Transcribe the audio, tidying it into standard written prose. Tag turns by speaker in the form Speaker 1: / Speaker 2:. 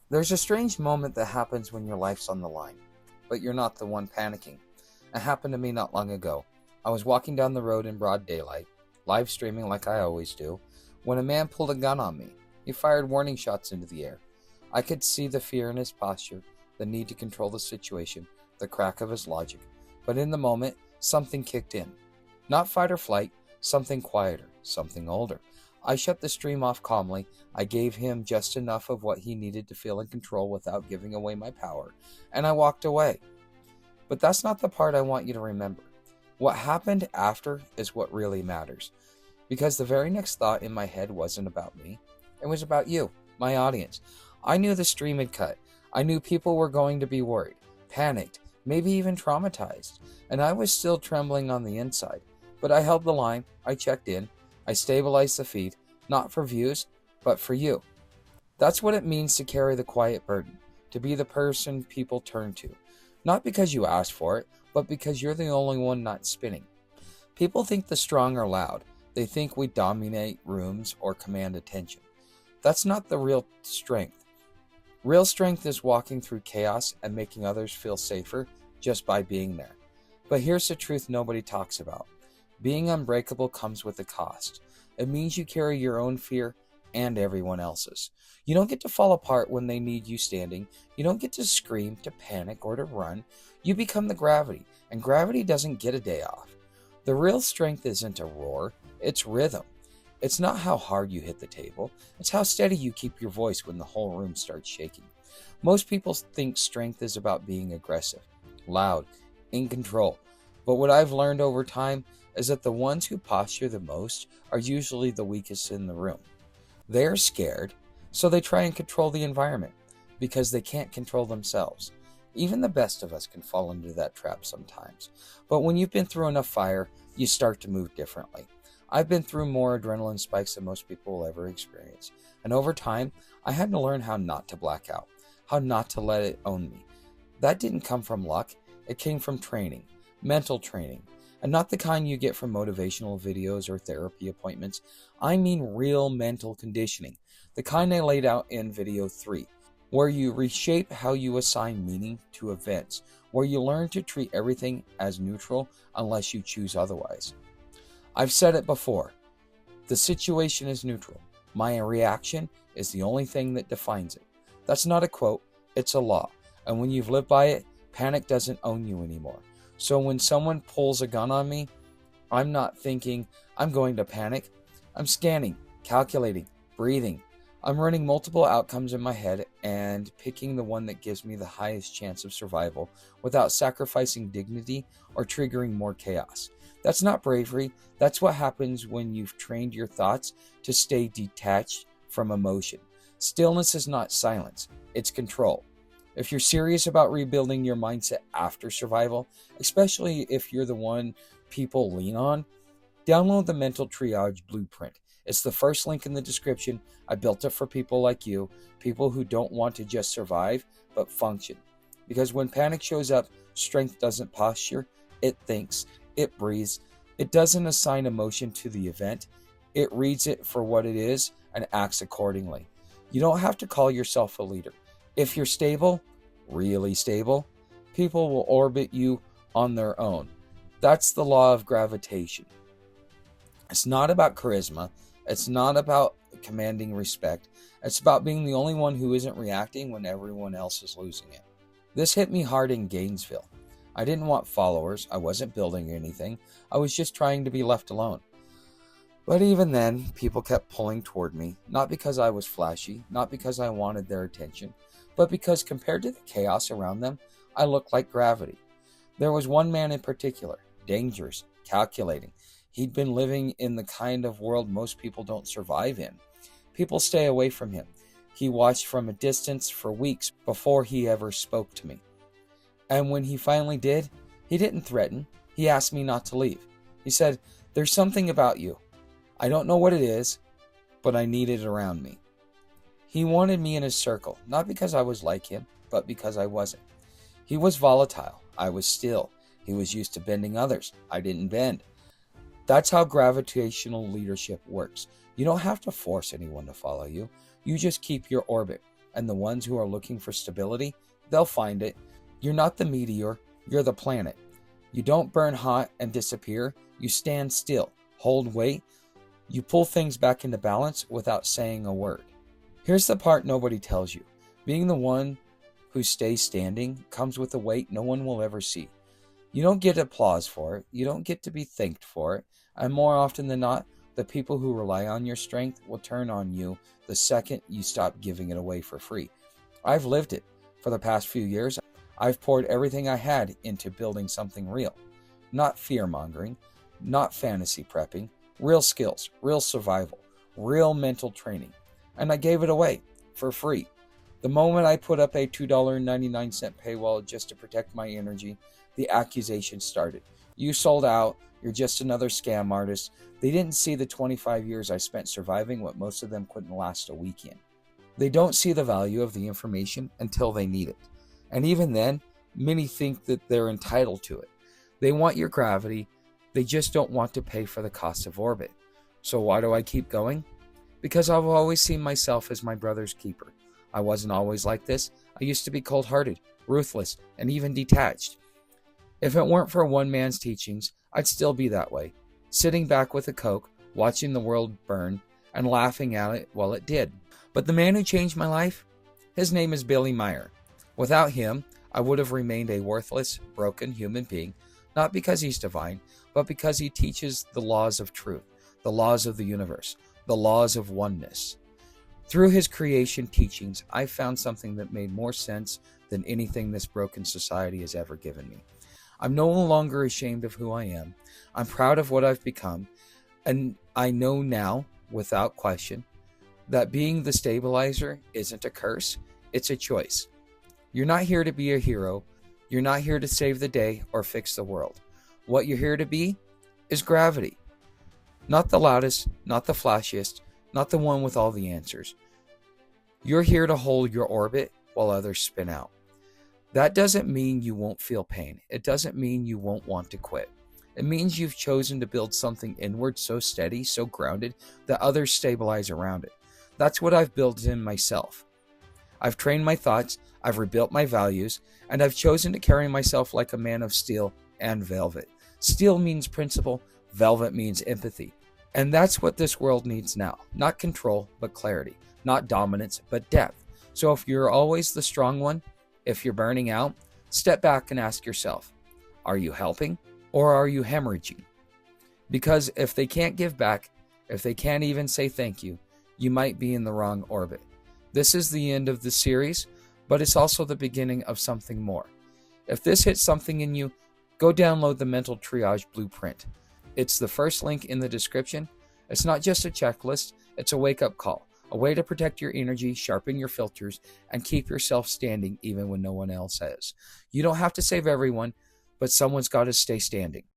Speaker 1: There's a strange moment that happens when your life's on the line, but you're not the one panicking. It happened to me not long ago. I was walking down the road in broad daylight, live streaming like I always do, when a man pulled a gun on me. He fired warning shots into the air. I could see the fear in his posture, the need to control the situation, the crack of his logic. But in the moment, something kicked in. Not fight or flight, something quieter, something older. I shut the stream off calmly. I gave him just enough of what he needed to feel in control without giving away my power, and I walked away. But that's not the part I want you to remember. What happened after is what really matters. Because the very next thought in my head wasn't about me. It was about you, my audience. I knew the stream had cut. I knew people were going to be worried, panicked, maybe even traumatized. And I was still trembling on the inside. But I held the line. I checked in. I stabilized the feed, not for views, but for you. That's what it means to carry the quiet burden, to be the person people turn to. Not because you asked for it, but because you're the only one not spinning. People think the strong are loud. They think we dominate rooms or command attention. That's not the real strength. Real strength is walking through chaos and making others feel safer just by being there. But here's the truth nobody talks about. Being unbreakable comes with a cost. It means you carry your own fear and everyone else's. You don't get to fall apart when they need you standing. You don't get to scream, to panic, or to run. You become the gravity, and gravity doesn't get a day off. The real strength isn't a roar, it's rhythm. It's not how hard you hit the table, it's how steady you keep your voice when the whole room starts shaking. Most people think strength is about being aggressive, loud, in control. But what I've learned over time is that the ones who posture the most are usually the weakest in the room. They're scared, so they try and control the environment because they can't control themselves. Even the best of us can fall into that trap sometimes. But when you've been through enough fire, you start to move differently. I've been through more adrenaline spikes than most people will ever experience. And over time, I had to learn how not to black out, how not to let it own me. That didn't come from luck, it came from training, mental training. And not the kind you get from motivational videos or therapy appointments. I mean real mental conditioning, the kind I laid out in video 3, where you reshape how you assign meaning to events, where you learn to treat everything as neutral unless you choose otherwise. I've said it before, the situation is neutral. My reaction is the only thing that defines it. That's not a quote, it's a law. And when you've lived by it, panic doesn't own you anymore. So when someone pulls a gun on me, I'm not thinking I'm going to panic. I'm scanning, calculating, breathing. I'm running multiple outcomes in my head and picking the one that gives me the highest chance of survival without sacrificing dignity or triggering more chaos. That's not bravery. That's what happens when you've trained your thoughts to stay detached from emotion. Stillness is not silence, it's control. If you're serious about rebuilding your mindset after survival, especially if you're the one people lean on, download the Mental Triage Blueprint. It's the first link in the description. I built it for people like you, people who don't want to just survive, but function. Because when panic shows up, strength doesn't posture, it thinks, it breathes. It doesn't assign emotion to the event. It reads it for what it is and acts accordingly. You don't have to call yourself a leader. If you're stable, really stable, people will orbit you on their own. That's the law of gravitation. It's not about charisma. It's not about commanding respect. It's about being the only one who isn't reacting when everyone else is losing it. This hit me hard in Gainesville. I didn't want followers. I wasn't building anything. I was just trying to be left alone. But even then, people kept pulling toward me, not because I was flashy, not because I wanted their attention, but because compared to the chaos around them, I looked like gravity. There was one man in particular, dangerous, calculating. He'd been living in the kind of world most people don't survive in. People stay away from him. He watched from a distance for weeks before he ever spoke to me. And when he finally did, he didn't threaten. He asked me not to leave. He said, "There's something about you. I don't know what it is, but I need it around me." He wanted me in his circle, not because I was like him, but because I wasn't. He was volatile. I was still. He was used to bending others. I didn't bend. That's how gravitational leadership works. You don't have to force anyone to follow you. You just keep your orbit. and the ones who are looking for stability, they'll find it. You're not the meteor, you're the planet. You don't burn hot and disappear. You stand still, hold weight. You pull things back into balance without saying a word. Here's the part nobody tells you. Being the one who stays standing comes with a weight no one will ever see. You don't get applause for it. You don't get to be thanked for it. And more often than not, the people who rely on your strength will turn on you the second you stop giving it away for free. I've lived it. For the past few years, I've poured everything I had into building something real. Not fear-mongering, not fantasy prepping, real skills, real survival, real mental training. And I gave it away for free. The moment I put up a $2.99 paywall just to protect my energy, the accusation started. You sold out. You're just another scam artist. They didn't see the 25 years I spent surviving what most of them couldn't last a week in. They don't see the value of the information until they need it. And even then, many think that they're entitled to it. They want your gravity. They just don't want to pay for the cost of orbit. So why do I keep going? Because I've always seen myself as my brother's keeper. I wasn't always like this. I used to be cold-hearted, ruthless, and even detached. If it weren't for one man's teachings, I'd still be that way, sitting back with a Coke, watching the world burn, and laughing at it while it did. But the man who changed my life, his name is Billy Meyer. Without him, I would have remained a worthless, broken human being, not because he's divine, but because he teaches the laws of truth, the laws of the universe, the laws of oneness. Through his creation teachings, I found something that made more sense than anything this broken society has ever given me. I'm no longer ashamed of who I am. I'm proud of what I've become, and I know now, without question, that being the stabilizer isn't a curse, it's a choice. You're not here to be a hero. You're not here to save the day or fix the world. What you're here to be is gravity. Not the loudest, not the flashiest, not the one with all the answers. You're here to hold your orbit while others spin out. That doesn't mean you won't feel pain. It doesn't mean you won't want to quit. It means you've chosen to build something inward so steady, so grounded, that others stabilize around it. That's what I've built in myself. I've trained my thoughts, I've rebuilt my values, and I've chosen to carry myself like a man of steel and velvet. Steel means principle, velvet means empathy. And that's what this world needs now. Not control, but clarity. Not dominance, but depth. So if you're always the strong one, if you're burning out, step back and ask yourself, are you helping or are you hemorrhaging? Because if they can't give back, if they can't even say thank you, you might be in the wrong orbit. This is the end of the series, but it's also the beginning of something more. If this hits something in you, go download the Mental Triage Blueprint. It's the first link in the description. It's not just a checklist, it's a wake-up call. A way to protect your energy, sharpen your filters, and keep yourself standing even when no one else is. You don't have to save everyone, but someone's got to stay standing.